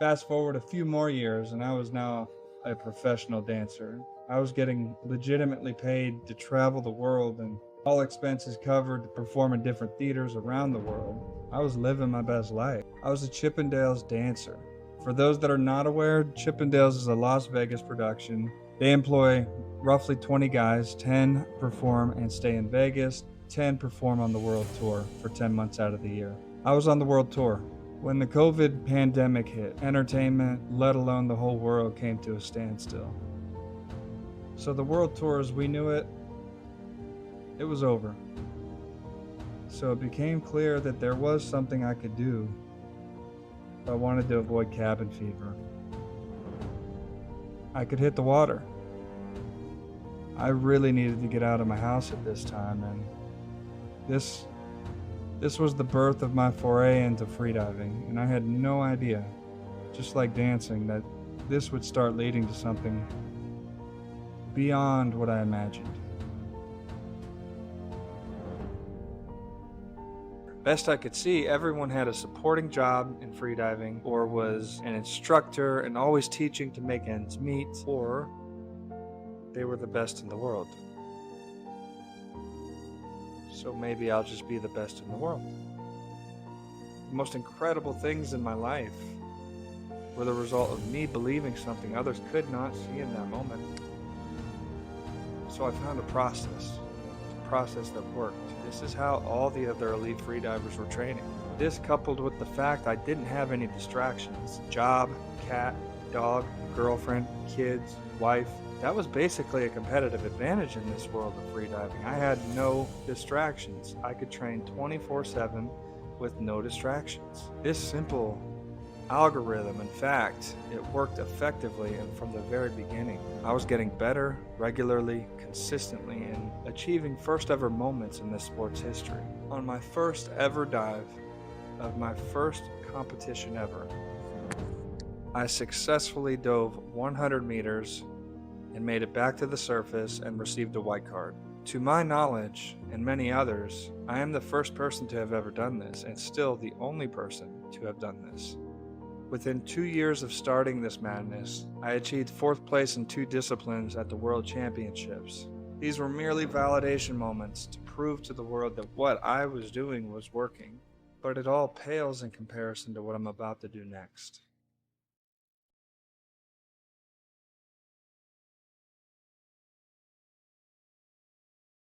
Fast forward a few more years, and I was now a professional dancer. I was getting legitimately paid to travel the world and all expenses covered to perform in different theaters around the world. I was living my best life. I was a Chippendales dancer. For those that are not aware, Chippendales is a Las Vegas production. They employ roughly 20 guys, 10 perform and stay in Vegas, 10 perform on the world tour for 10 months out of the year. I was on the world tour. When the COVID pandemic hit, entertainment, let alone the whole world, came to a standstill. So the world tour as we knew it was over. So it became clear that there was something I could do if I wanted to avoid cabin fever. I could hit the water. I really needed to get out of my house at this time, and this was the birth of my foray into freediving, and I had no idea, just like dancing, that this would start leading to something beyond what I imagined. Best I could see, everyone had a supporting job in freediving, or was an instructor and always teaching to make ends meet, or they were the best in the world. So maybe I'll just be the best in the world. The most incredible things in my life were the result of me believing something others could not see in that moment. So I found a process that worked. This is how all the other elite freedivers were training. This, coupled with the fact I didn't have any distractions, job, cat, dog, girlfriend, kids, wife, that was basically a competitive advantage in this world of freediving. I had no distractions. I could train 24/7 with no distractions. This simple algorithm, in fact, it worked effectively, and from the very beginning. I was getting better regularly, consistently, and achieving first ever moments in this sport's history. On my first ever dive of my first competition ever, I successfully dove 100 meters and made it back to the surface and received a white card. To my knowledge, and many others, I am the first person to have ever done this, and still the only person to have done this. Within 2 years of starting this madness, I achieved 4th place in 2 disciplines at the World Championships. These were merely validation moments to prove to the world that what I was doing was working, but it all pales in comparison to what I'm about to do next.